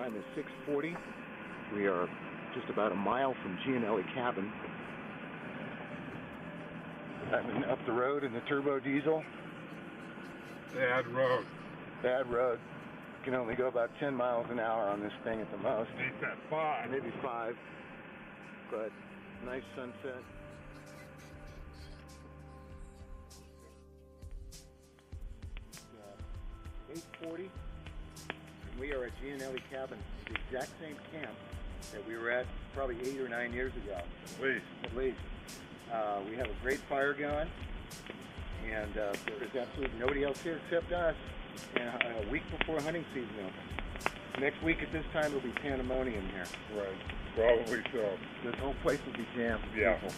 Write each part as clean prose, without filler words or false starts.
Time is 6:40. We are just about a mile from Gianelli Cabin. Driving up the road in the turbo diesel. Bad road. Bad road. Can only go about 10 miles an hour on this thing at the most. Ain't that 5? Maybe 5. But nice sunset. It's 8:40. And we are at Gianelli Cabin, the exact same camp that we were at probably 8 or 9 years ago. At least. We have a great fire going, and there's absolutely nobody else here except us. And a week before hunting season opens. Next week at this time it'll be pandemonium here. Right. Probably so. This whole place will be jammed with people.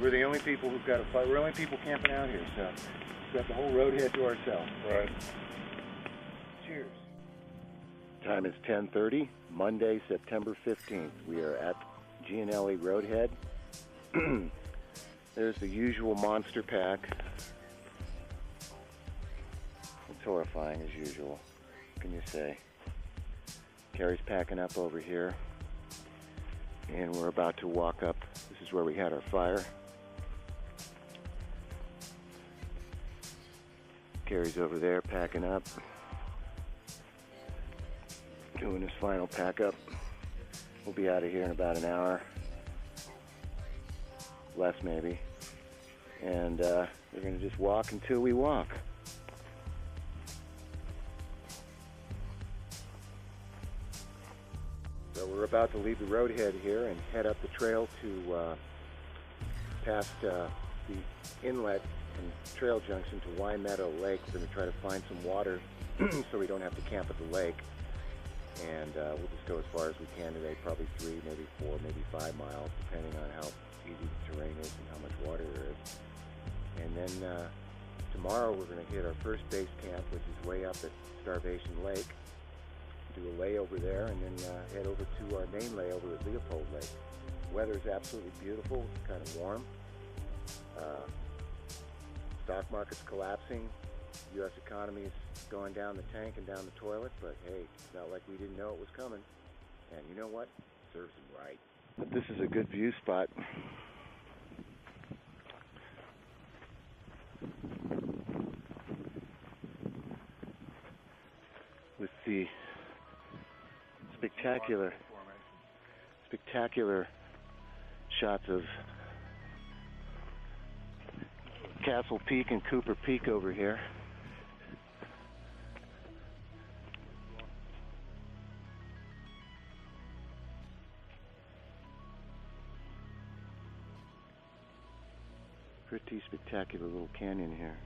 We're the only people who've got a fire. We're the only people camping out here, so we've got the whole Roadhead to ourselves. Right. Cheers. Time is 10:30, Monday, September 15th. We are at Gianelli Roadhead. There's the usual monster pack. It's horrifying as usual. What can you say? Carrie's packing up over here. And we're about to walk up. This is where we had our fire. Carrie's over there packing up. Doing his final pack up. We'll be out of here in about an hour. Less maybe. And we're going to just walk until we walk. So we're about to leave the Roadhead here and head up the trail to past the inlet and trail junction to Meadow Lake. We're going to try to find some water so we don't have to camp at the lake. And we'll just go as far as we can today, probably 3, maybe 4, maybe 5 miles, depending on how easy the terrain is and how much water there is. And then tomorrow we're going to hit our first base camp, which is way up at Starvation Lake. Do a layover there, and then head over to our main layover at Leopold Lake. Weather is absolutely beautiful. It's kind of warm. Stock market's collapsing. U.S. economy is going down the tank and down the toilet, but hey, it's not like we didn't know it was coming. And you know what? Serves them right. But this is a good view spot. With the spectacular shots of Castle Peak and Cooper Peak over here. Pretty spectacular little canyon here.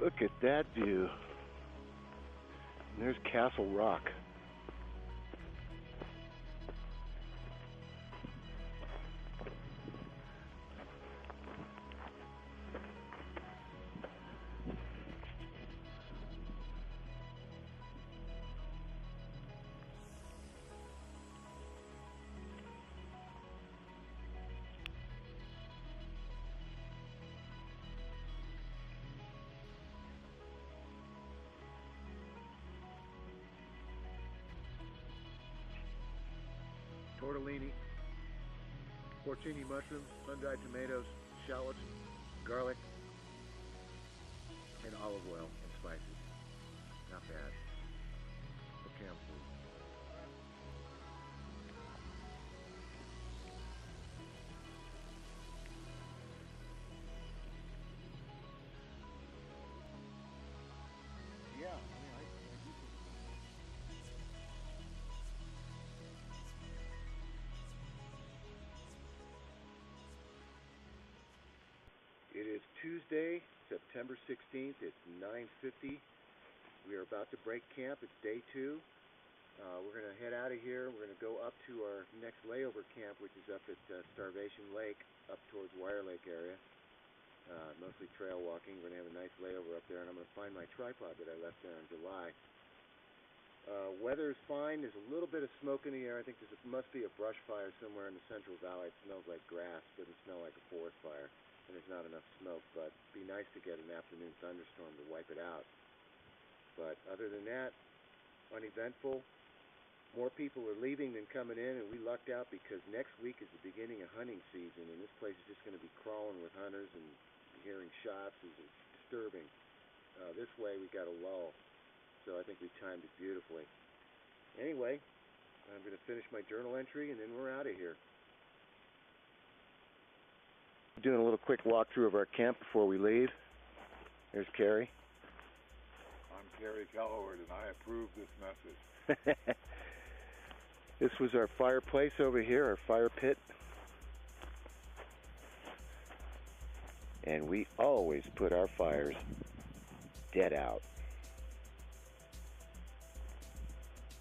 Look at that view. And there's Castle Rock. Tortellini, porcini mushrooms, sun-dried tomatoes, shallots, garlic, and olive oil and spices. Not bad for camp food. Yeah, I mean, I do. It is Tuesday, September 16th. It's 9:50. We are about to break camp. It's day 2. We're going to head out of here. We're going to go up to our next layover camp, which is up at Starvation Lake, up towards Wire Lake area. Mostly trail walking. We're going to have a nice layover up there, and I'm going to find my tripod that I left there in July. Weather's fine. There's a little bit of smoke in the air. I think there must be a brush fire somewhere in the Central Valley. It smells like grass. It doesn't smell like a forest fire, and there's not enough smoke. But it'd be nice to get an afternoon thunderstorm to wipe it out. But other than that, uneventful. More people are leaving than coming in, and we lucked out because next week is the beginning of hunting season, and this place is just going to be crawling with hunters, and hearing shots is disturbing. This way we got a lull, so I think we timed it beautifully. Anyway, I'm going to finish my journal entry, and then we're out of here. Doing a little quick walkthrough of our camp before we leave. There's Carrie. I'm Kerry Calloward, and I approve this message. This was our fireplace over here, our fire pit. And we always put our fires dead out.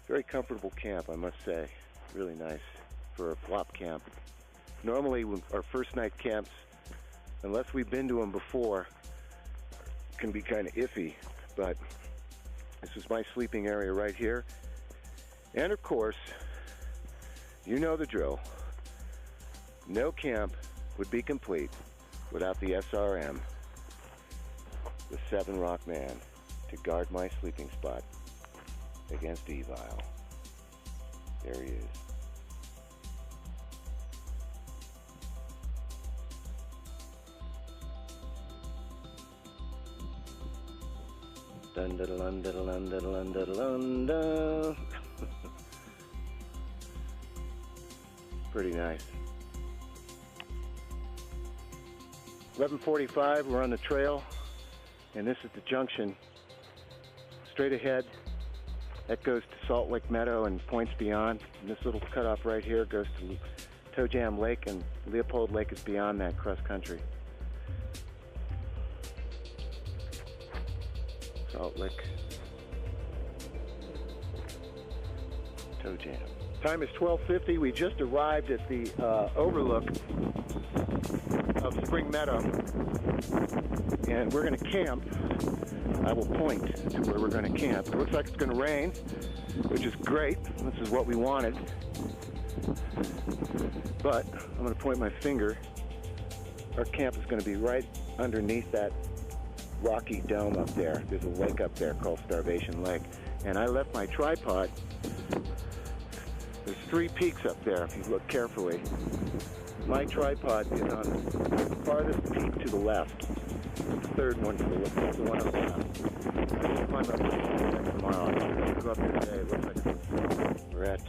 Very comfortable camp, I must say. Really nice for a flop camp. Normally, our first night camps, unless we've been to them before, can be kind of iffy. But this is my sleeping area right here. And of course, you know the drill. No camp would be complete without the SRM, the 7 Rock Man, to guard my sleeping spot against evil. There he is. Dun dun dun dun dun dun dun dun dun. Pretty nice. 11:45, we're on the trail, and this is the junction. Straight ahead, that goes to Salt Lake Meadow and points beyond. And this little cutoff right here goes to Toe Jam Lake, and Leopold Lake is beyond that, cross country. Salt Lake, Toe Jam. Time is 12:50. We just arrived at the overlook of Spring Meadow, and we're going to camp. I will point to where we're going to camp. It looks like it's going to rain, which is great. This is what we wanted. But I'm going to point my finger. Our camp is going to be right underneath that rocky dome up there. There's a lake up there called Starvation Lake, and I left my tripod. There's 3 peaks up there if you look carefully. My tripod is on the farthest peak to the left. The third one to the left, the one on the left. I'll climb up there tomorrow. I'm going to go up there today. It looks like it's... We're at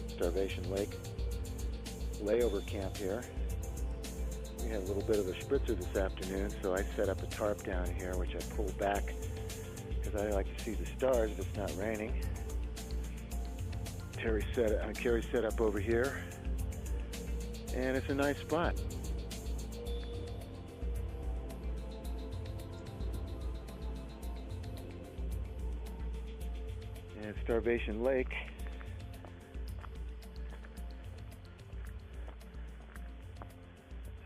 Starvation Lake. Layover camp here. We had a little bit of a spritzer this afternoon, so I set up a tarp down here, which I pulled back because I like to see the stars if it's not raining. Carrie set up over here, and it's a nice spot. And Starvation Lake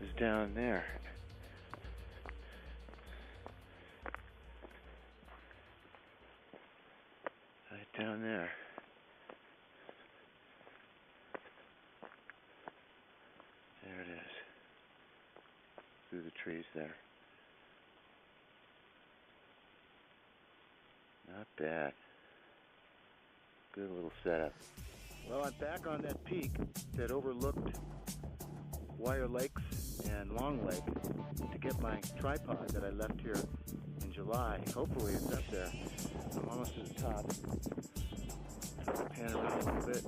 is down there. Right down there. There it is. Through the trees there. Not bad. Good little setup. Well, I'm back on that peak that overlooked Wire Lakes and Long Lake to get my tripod that I left here in July. Hopefully it's up there. I'm almost to the top. Try to pan around a little bit.